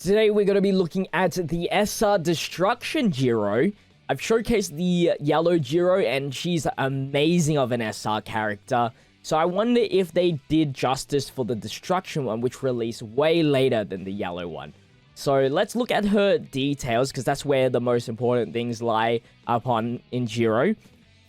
Today we're going to be looking at the SR Destruction Jiro. I've showcased the yellow Jiro and she's amazing of an SR character. So I wonder if they did justice for the Destruction one, which released way later than the yellow one. So let's look at her details, because that's where the most important things lie upon in Jiro.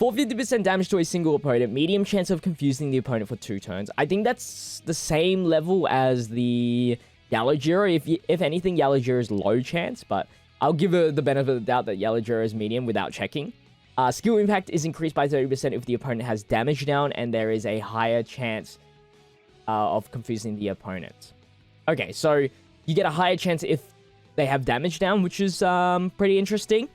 450% damage to a single opponent, medium chance of confusing the opponent for 2 turns. I think that's the same level as the yellow Jiro. If anything, yellow Jiro is low chance, but I'll give her the benefit of the doubt that yellow Jiro is medium without checking. Skill impact is increased by 30% if the opponent has damage down, and there is a higher chance of confusing the opponent. Okay, so you get a higher chance if they have damage down, which is pretty interesting.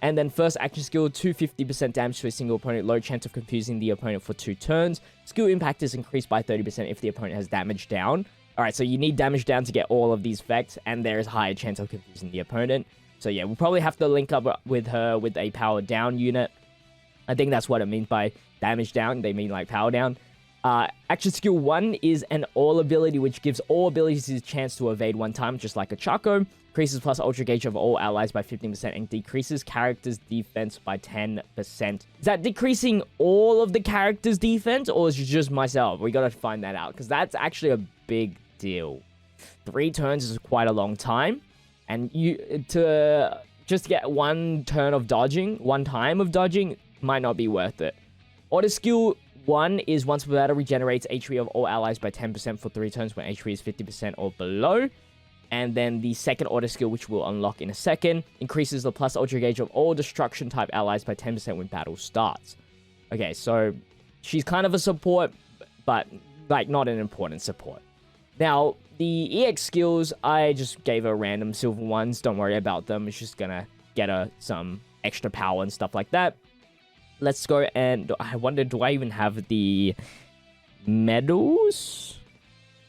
And then first action skill, 250% damage to a single opponent, low chance of confusing the opponent for 2 turns. Skill impact is increased by 30% if the opponent has damage down. Alright, so you need damage down to get all of these effects, and there is higher chance of confusing the opponent. So yeah, we'll probably have to link up with her with a power down unit. I think that's what it means by damage down. They mean like power down. Action skill 1 is an all ability, which gives all abilities a chance to evade 1 time, just like a Chaco. Increases plus ultra gauge of all allies by 15% and decreases character's defense by 10%. Is that decreasing all of the character's defense, or is it just myself? We gotta find that out, because that's actually a big deal. 3 turns is quite a long time. And to just get 1 turn of dodging, 1 time of dodging, might not be worth it. Auto skill 1 is once per battle regenerates HP of all allies by 10% for 3 turns when HP is 50% or below. And then the second auto skill, which we'll unlock in a second, increases the plus ultra gauge of all destruction type allies by 10% when battle starts. Okay, so she's kind of a support, but like not an important support. Now, the EX skills, I just gave her random silver ones. Don't worry about them. It's just gonna get her some extra power and stuff like that. Let's go, and I wonder, do I even have the medals?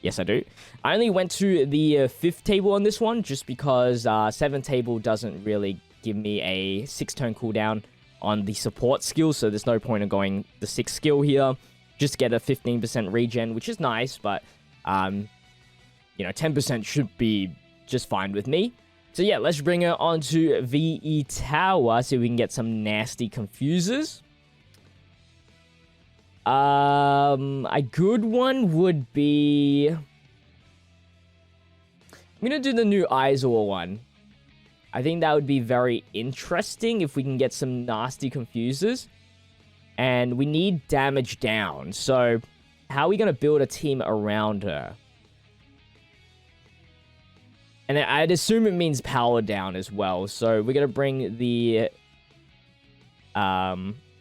Yes, I do. I only went to the 5th table on this one, just because 7th table doesn't really give me a 6-turn cooldown on the support skill, so there's no point in going the 6th skill here. Just get a 15% regen, which is nice, but you know, 10% should be just fine with me. So yeah, let's bring her onto VE Tower so we can get some nasty confusers. A good one would be... I'm gonna do the new Aizawa one. I think that would be very interesting if we can get some nasty confusers. And we need damage down. So how are we gonna build a team around her? And I'd assume it means power down as well. So we're going to bring the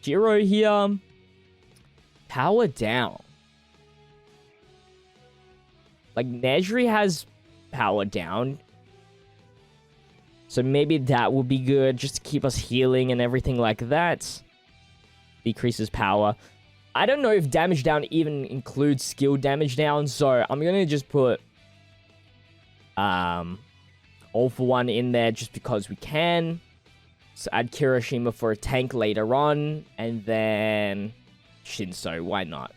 Jiro here. Power down. Like, Nejri has power down. So maybe that would be good, just to keep us healing and everything like that. Decreases power. I don't know if damage down even includes skill damage down. So I'm going to just put... all for one in there just because we can. So add Kirishima for a tank later on, and then Shinso, why not?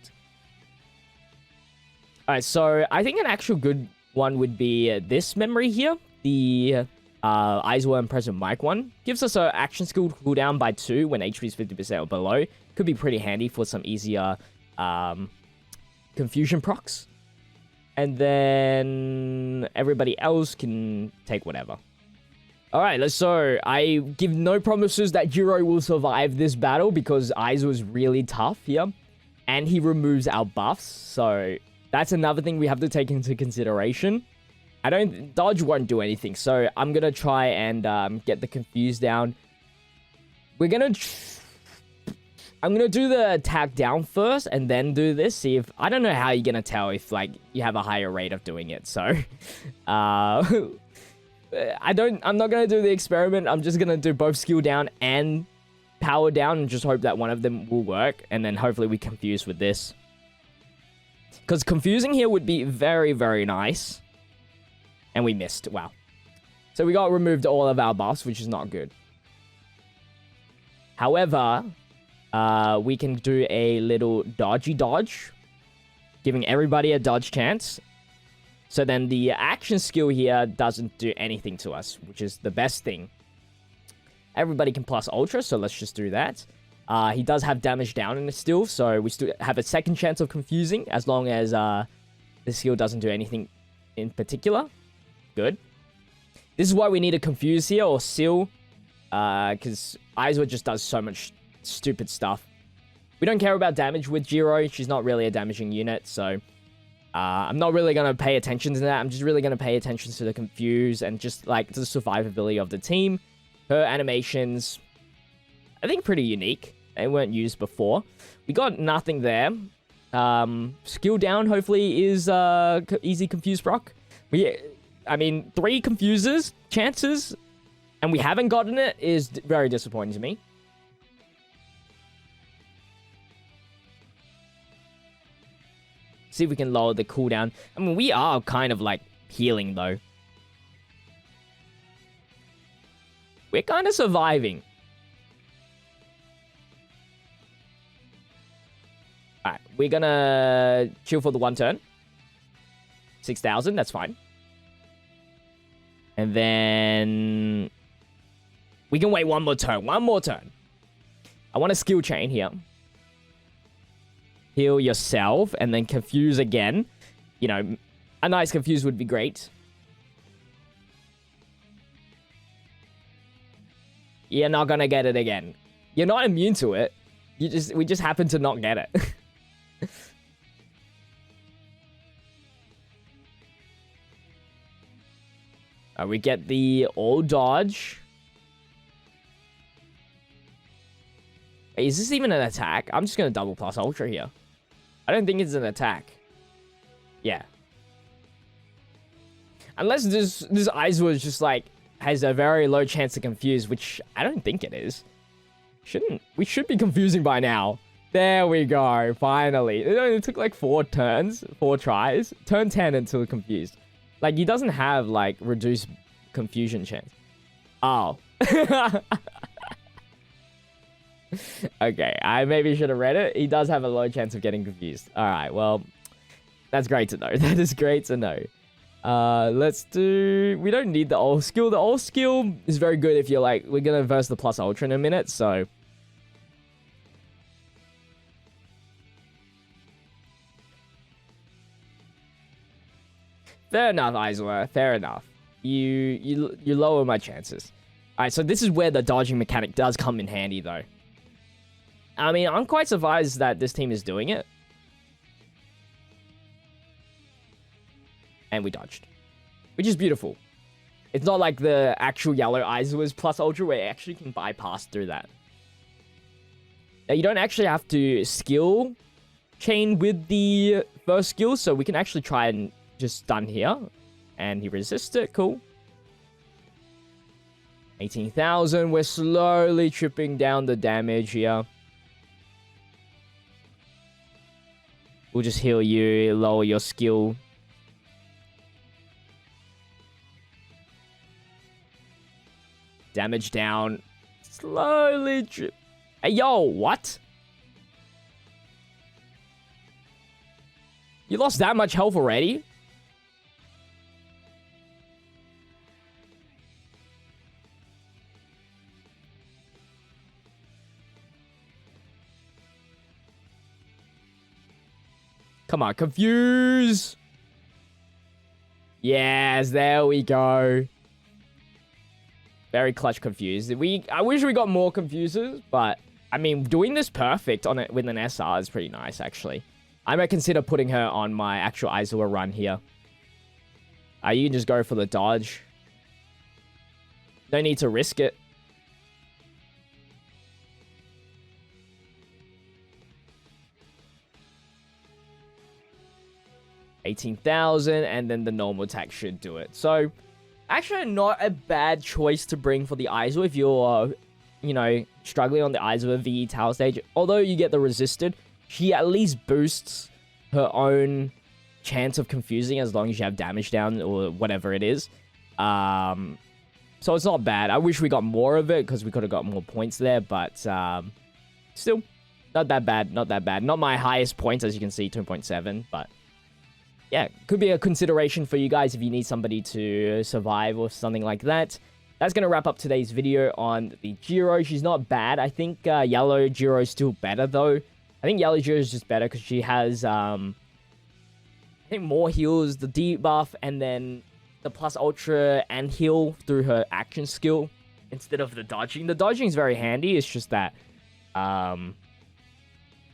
Alright, so I think an actual good one would be this memory here, the Aizawa and Present Mic one. Gives us an action skill cooldown by 2 when HP is 50% or below. Could be pretty handy for some easier confusion procs. And then everybody else can take whatever. Alright, so I give no promises that Jiro will survive this battle because Aizawa is really tough here. And he removes our buffs, so that's another thing we have to take into consideration. Dodge won't do anything, so I'm gonna try and get the confuse down. I'm gonna do the attack down first and then do this. See if... I don't know how you're gonna tell if, like, you have a higher rate of doing it. So, I'm not gonna do the experiment. I'm just gonna do both skill down and power down and just hope that one of them will work. And then hopefully we confuse with this. Because confusing here would be very, very nice. And we missed. Wow. So we got removed all of our buffs, which is not good. However... we can do a little dodgy dodge, giving everybody a dodge chance. So then the action skill here doesn't do anything to us, which is the best thing. Everybody can plus Ultra, so let's just do that. He does have damage down in it still, so we still have a second chance of confusing as long as the skill doesn't do anything in particular. Good. This is why we need to confuse here, or seal, because Aizawa just does so much stupid stuff. We don't care about damage with Jiro. She's not really a damaging unit, so I'm not really going to pay attention to that. I'm just really going to pay attention to the confuse and just, like, the survivability of the team. Her animations, I think, pretty unique. They weren't used before. We got nothing there. Skill down, hopefully, is easy confuse proc. I mean, 3 confuses, chances, and we haven't gotten it is very disappointing to me. See if we can lower the cooldown. I mean, we are kind of, like, healing, though. We're kind of surviving. Alright, we're gonna chill for the 1 turn. 6,000, that's fine. And then we can wait 1 more turn. 1 more turn. I want a skill chain here. Heal yourself and then confuse again. You know, a nice confuse would be great. You're not gonna get it again. You're not immune to it. We just happen to not get it. We get the all dodge. Hey, is this even an attack? I'm just gonna double plus ultra here. I don't think it's an attack. Yeah. Unless this Aizawa is just like has a very low chance to confuse, which I don't think it is. We should be confusing by now. There we go, finally. It took like 4 turns, 4 tries. Turn 10 until confused. Like, he doesn't have, like, reduced confusion chance. Oh. Okay, I maybe should have read it. He does have a low chance of getting confused. Alright, well, that's great to know. That is great to know. Let's do... We don't need the ult skill. The ult skill is very good if you're like... We're gonna verse the plus ultra in a minute, so... Fair enough, Aizawa. Fair enough. You lower my chances. Alright, so this is where the dodging mechanic does come in handy, though. I mean, I'm quite surprised that this team is doing it. And we dodged. Which is beautiful. It's not like the actual yellow Aizawa's plus ultra where it actually can bypass through that. Now, you don't actually have to skill chain with the first skill, so we can actually try and just stun here. And he resists it. Cool. 18,000. We're slowly tripping down the damage here. We'll just heal you, lower your skill. Damage down. Slowly drip. Hey, yo, what? You lost that much health already? Come on, confuse. Yes, there we go. Very clutch confused. I wish we got more confuses, but I mean, doing this perfect on it with an SR is pretty nice, actually. I might consider putting her on my actual Aizawa run here. You can just go for the dodge. No need to risk it. $18,000, and then the normal attack should do it. So, actually not a bad choice to bring for the Aizawa if you're, you know, struggling on the Aizawa VE tower stage. Although you get the resisted, she at least boosts her own chance of confusing as long as you have damage down or whatever it is. So it's not bad. I wish we got more of it because we could have got more points there, but still, not that bad, not that bad. Not my highest points, as you can see, 2.7, but yeah, could be a consideration for you guys if you need somebody to survive or something like that. That's going to wrap up today's video on the Jiro. She's not bad. I think Yellow Jiro is still better, though. I think Yellow Jiro is just better because she has, I think, more heals, the debuff, and then the plus ultra and heal through her action skill instead of the dodging. The dodging is very handy. It's just that, you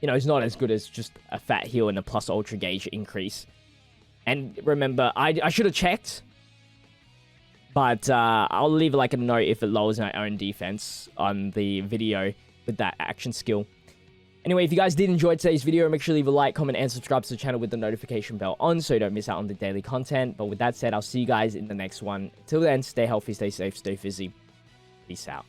know, it's not as good as just a fat heal and a plus ultra gauge increase. And remember, I should have checked, but I'll leave like a note if it lowers my own defense on the video with that action skill. Anyway, if you guys did enjoy today's video, make sure to leave a like, comment, and subscribe to the channel with the notification bell on so you don't miss out on the daily content. But with that said, I'll see you guys in the next one. Till then, stay healthy, stay safe, stay fizzy. Peace out.